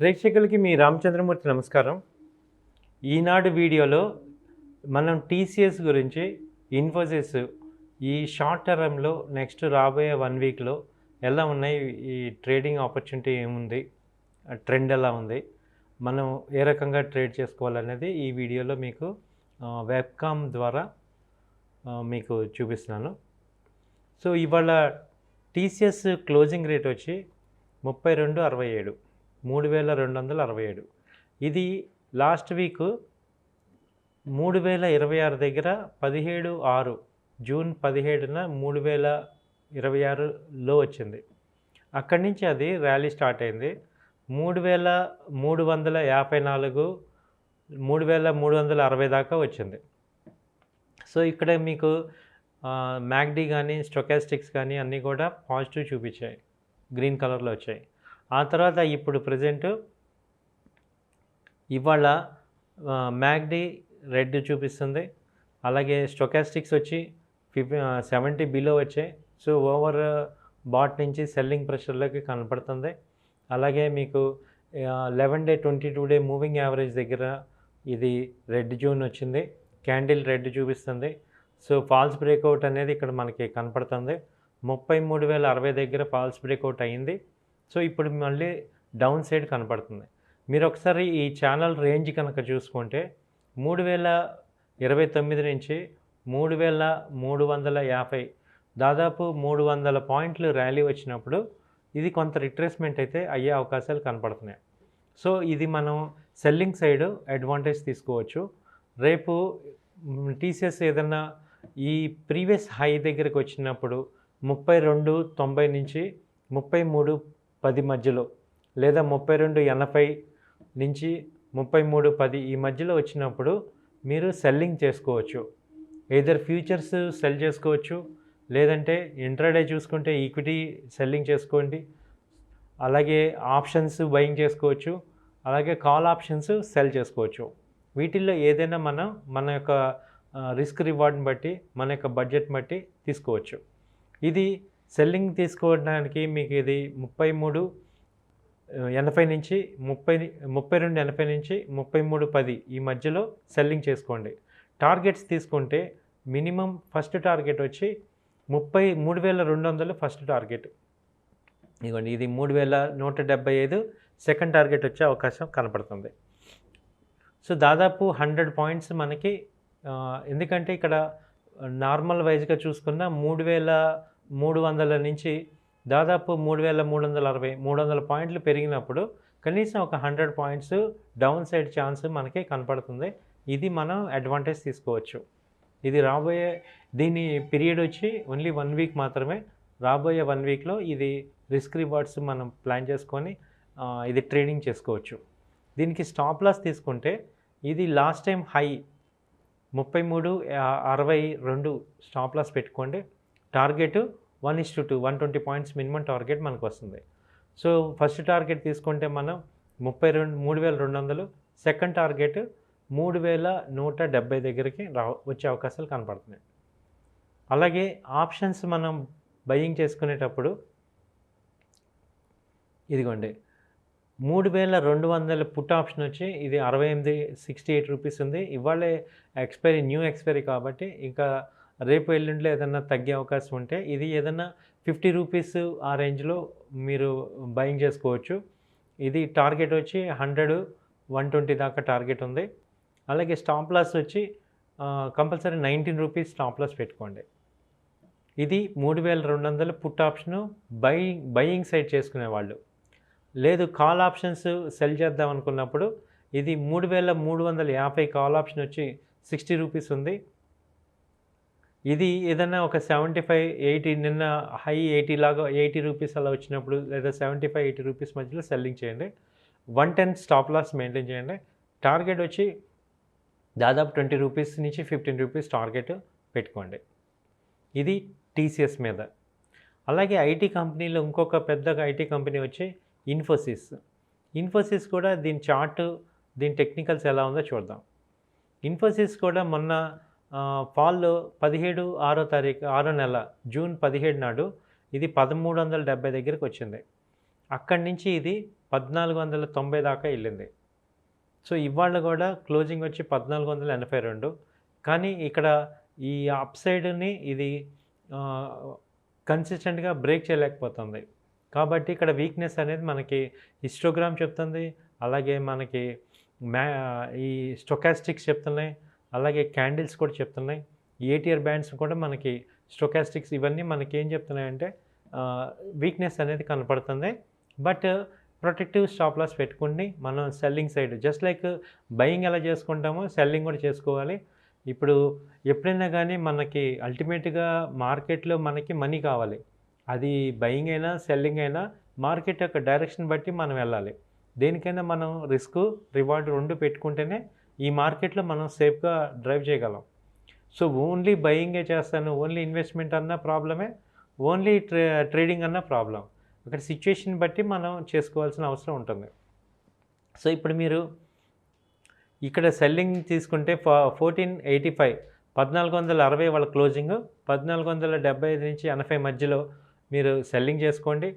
ప్రేక్షకులకి మీ రామచంద్రమూర్తి నమస్కారం. ఈనాడు వీడియోలో మనం టీసీఎస్ గురించి, ఇన్ఫోసిస్ ఈ షార్ట్ టర్మ్‌లో నెక్స్ట్ రాబోయే 1 వీక్‌లో ఎలా ఉన్నాయి, ఈ ట్రేడింగ్ ఆపర్చునిటీ ఏముంది, ట్రెండ్ ఎలా ఉంది, మనం ఏ రకంగా ట్రేడ్ చేసుకోవాలనేది ఈ వీడియోలో మీకు వెబ్‌కామ్ ద్వారా మీకు చూపిస్తున్నాను. సో ఇవాళ టీసీఎస్ క్లోజింగ్ రేట్ వచ్చి 32.67, 3267. ఇది లాస్ట్ వీక్ 3026 దగ్గర 17/6 జూన్ 17న 3026లో వచ్చింది. అక్కడి నుంచి అది ర్యాలీ స్టార్ట్ అయింది. 3354, 3360 దాకా వచ్చింది. సో ఇక్కడ మీకు మ్యాక్డీ కానీ స్టొకాస్టిక్స్ కానీ అన్నీ కూడా పాజిటివ్ చూపించాయి, గ్రీన్ కలర్లో వచ్చాయి. ఆ తర్వాత ఇప్పుడు ప్రజెంట్ ఇవాళ మ్యాక్డీ రెడ్ చూపిస్తుంది, అలాగే స్టొకాస్టిక్స్ వచ్చి 70 బిలో వచ్చాయి. సో ఓవర్ బాట్ నుంచి సెల్లింగ్ ప్రెషర్లోకి కనపడుతుంది. అలాగే మీకు 11 డే 22 డే మూవింగ్ యావరేజ్ దగ్గర ఇది రెడ్ జోన్ వచ్చింది, క్యాండిల్ రెడ్ చూపిస్తుంది. సో ఫాల్స్ బ్రేక్అవుట్ అనేది ఇక్కడ మనకి కనపడుతుంది. 33,060 దగ్గర ఫాల్స్ బ్రేక్అవుట్ అయింది. సో ఇప్పుడు మళ్ళీ డౌన్ సైడ్ కనపడుతుంది. మీరు ఒకసారి ఈ ఛానల్ రేంజ్ కనుక చూసుకుంటే 3029 నుంచి 3350, దాదాపు 300 పాయింట్లు ర్యాలీ వచ్చినప్పుడు ఇది కొంత రిట్రేస్మెంట్ అయితే అయ్యే అవకాశాలు కనపడుతున్నాయి. సో ఇది మనం సెల్లింగ్ సైడ్ అడ్వాంటేజ్ తీసుకోవచ్చు. రేపు టీసీఎస్ ఏదన్నా ఈ ప్రీవియస్ హై దగ్గరికి వచ్చినప్పుడు 32.90 నుంచి 33.10 మధ్యలో, లేదా 32.80 నుంచి 33.10 ఈ మధ్యలో వచ్చినప్పుడు మీరు సెల్లింగ్ చేసుకోవచ్చు. ఎయిదర్ ఫ్యూచర్స్ సెల్ చేసుకోవచ్చు, లేదంటే ఇంట్రాడే చూసుకుంటే ఈక్విటీ సెల్లింగ్ చేసుకోండి, అలాగే ఆప్షన్స్ బయింగ్ చేసుకోవచ్చు, అలాగే కాల్ ఆప్షన్స్ సెల్ చేసుకోవచ్చు. వీటిల్లో ఏదైనా మన యొక్క రిస్క్ రివార్డ్ని బట్టి, మన యొక్క బడ్జెట్ బట్టి తీసుకోవచ్చు. ఇది సెల్లింగ్ తీసుకోవడానికి మీకు ఇది 33.80 నుంచి 32.80 నుంచి 33.10 ఈ మధ్యలో సెల్లింగ్ చేసుకోండి. టార్గెట్స్ తీసుకుంటే మినిమం ఫస్ట్ టార్గెట్ వచ్చి 33,200 ఫస్ట్ టార్గెట్. ఇదిగోండి, ఇది 3,175 సెకండ్ టార్గెట్ వచ్చే అవకాశం కనపడుతుంది. సో దాదాపు 100 పాయింట్స్ మనకి, ఎందుకంటే ఇక్కడ నార్మల్ వైజ్గా చూసుకున్న 3,300 నుంచి దాదాపు 3,360, 300 పాయింట్లు పెరిగినప్పుడు కనీసం ఒక 100 పాయింట్స్ డౌన్ సైడ్ ఛాన్స్ మనకి కనపడుతుంది. ఇది మనం అడ్వాంటేజ్ తీసుకోవచ్చు. ఇది రాబోయే దీని పీరియడ్ వచ్చి ఓన్లీ 1 వీక్ మాత్రమే. రాబోయే 1 వీక్లో ఇది రిస్క్ రివార్డ్స్ మనం ప్లాన్ చేసుకొని ఇది ట్రేడింగ్ చేసుకోవచ్చు. దీనికి స్టాప్ లాస్ తీసుకుంటే ఇది last time high 33.62 stop loss పెట్టుకోండి. టార్గెట్ 1:2, 120 పాయింట్స్ మినిమం టార్గెట్ మనకు వస్తుంది. సో ఫస్ట్ టార్గెట్ తీసుకుంటే మనం 32,200, సెకండ్ టార్గెట్ 3,170 దగ్గరికి వచ్చే అవకాశాలు కనపడుతున్నాయి. అలాగే ఆప్షన్స్ మనం బయింగ్ చేసుకునేటప్పుడు ఇదిగోండి, 3,200 పుట్ ఆప్షన్ వచ్చి ఇది 68 రూపీస్ ఉంది. ఇవాళే న్యూ ఎక్స్పైరీ కాబట్టి ఇంకా రేపు ఎల్లుండిలో ఏదన్నా తగ్గే అవకాశం ఉంటే ఇది ఏదన్నా 50 రూపీస్ ఆ రేంజ్లో మీరు బయింగ్ చేసుకోవచ్చు. ఇది టార్గెట్ వచ్చి 100, 120 దాకా టార్గెట్ ఉంది. అలాగే స్టాప్ లాస్ వచ్చి కంపల్సరీ 19 రూపీస్ స్టాప్ లాస్ పెట్టుకోండి. ఇది 3,200 పుట్ ఆప్షను బయింగ్ సైడ్ చేసుకునేవాళ్ళు. లేదు కాల్ ఆప్షన్స్ సెల్ చేద్దాం అనుకున్నప్పుడు ఇది 3,350 కాల్ ఆప్షన్ వచ్చి 60 రూపీస్ ఉంది. ఇది ఏదైనా ఒక 75, 80, నిన్న హై 80 లాగా 80 రూపీస్ అలా వచ్చినప్పుడు, లేదా 75, 80 రూపీస్ మధ్యలో సెల్లింగ్ చేయండి. 110 స్టాప్ లాస్ మెయింటైన్ చేయండి. టార్గెట్ వచ్చి దాదాపు 20 రూపీస్ నుంచి 15 రూపీస్ టార్గెట్ పెట్టుకోండి. ఇది టీసీఎస్ మీద. అలాగే ఐటీ కంపెనీలో ఇంకొక పెద్ద ఐటీ కంపెనీ వచ్చి ఇన్ఫోసిస్ కూడా దీని చార్ట్, దీని టెక్నికల్స్ ఎలా ఉందో చూద్దాం. ఇన్ఫోసిస్ కూడా మొన్న ఫాల్లో 6వ నెల జూన్ 17 నాడు ఇది 1370 దగ్గరికి వచ్చింది. అక్కడి నుంచి ఇది 1490 దాకా వెళ్ళింది. సో ఇవాళ కూడా క్లోజింగ్ వచ్చి 1482. కానీ ఇక్కడ ఈ అప్ సైడ్‌ని ఇది ఆహ్, కన్సిస్టెంట్‌గా బ్రేక్ చేయలేకపోతుంది. కాబట్టి ఇక్కడ వీక్‌నెస్ అనేది మనకి హిస్టోగ్రామ్ చెప్తుంది. అలాగే మనకి మ్యా ఈ స్టొకాస్టిక్స్ చెప్తున్నాయి. అలాగే క్యాండిల్స్ కూడా చెప్తున్నాయి. ఏటీఆర్ బ్యాండ్స్ కూడా మనకి స్టొకాస్టిక్స్ ఇవన్నీ మనకేం చెప్తున్నాయంటే వీక్‌నెస్ అనేది కనపడుతుంది. బట్ ప్రొటెక్టివ్ స్టాప్ లాస్ పెట్టుకొని మనం selling side just like buying ఎలా చేసుకుంటామో సెల్లింగ్ కూడా చేసుకోవాలి. ఇప్పుడు ఎప్పుడైనా కానీ మనకి అల్టిమేట్‌గా మార్కెట్‌లో మనకి మనీ కావాలి. అది బయింగ్ అయినా, సెల్లింగ్ అయినా మార్కెట్ యొక్క డైరెక్షన్ బట్టి మనం వెళ్ళాలి. దేనికైనా మనం రిస్క్, రివార్డ్ 2 పెట్టుకుంటేనే ఈ మార్కెట్‌లో మనం సేఫ్‌గా డ్రైవ్ చేయగలం. సో ఓన్లీ బయింగే చేస్తాను, ఓన్లీ ఇన్వెస్ట్‌మెంట్ అన్నా ప్రాబ్లమే, ఓన్లీ ట్రేడింగ్ అన్నా ప్రాబ్లమ్. అక్కడ సిచ్యుయేషన్ బట్టి మనం చేసుకోవాల్సిన అవసరం ఉంటుంది. సో ఇప్పుడు మీరు ఇక్కడ సెల్లింగ్ తీసుకుంటే 1485 1460 వాళ్ళ క్లోజింగ్, 1475 నుంచి 80 మధ్యలో మీరు సెల్లింగ్ చేసుకోండి.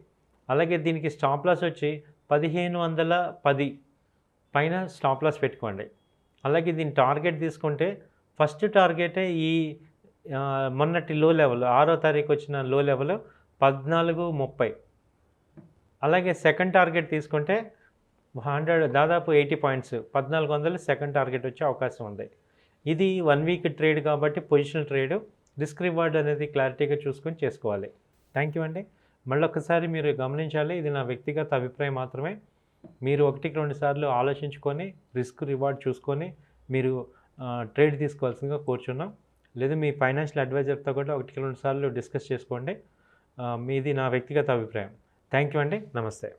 అలాగే దీనికి స్టాప్ లాస్ వచ్చి 1510 పైన స్టాప్ లాస్ పెట్టుకోండి. అలాగే దీని టార్గెట్ తీసుకుంటే ఫస్ట్ టార్గెటే ఈ మొన్నటి లో లెవెల్ 6వ తారీఖు వచ్చిన లో లెవెల్ 1430. అలాగే సెకండ్ టార్గెట్ తీసుకుంటే 100 దాదాపు 80 పాయింట్స్ 1400 సెకండ్ టార్గెట్ వచ్చే అవకాశం ఉంది. ఇది 1 వీక్ ట్రేడ్ కాబట్టి పొజిషనల్ ట్రేడ్, రిస్క్ రివార్డ్ అనేది క్లారిటీగా చూసుకొని చేసుకోవాలి. థ్యాంక్ యూ అండి. మళ్ళొకసారి మీరు గమనించాలి, ఇది నా వ్యక్తిగత అభిప్రాయం మాత్రమే. మీరు 1-2 సార్లు ఆలోచించుకొని రిస్క్ రివార్డ్ చూసుకొని మీరు ట్రేడ్ తీసుకోవాల్సిందిగా కోరుచున్నాం. లేదా మీ ఫైనాన్షియల్ అడ్వైజర్తో కూడా 1-2 సార్లు డిస్కస్ చేసుకోండి. మీది నా వ్యక్తిగత అభిప్రాయం. థ్యాంక్ యూ అండి. నమస్తే.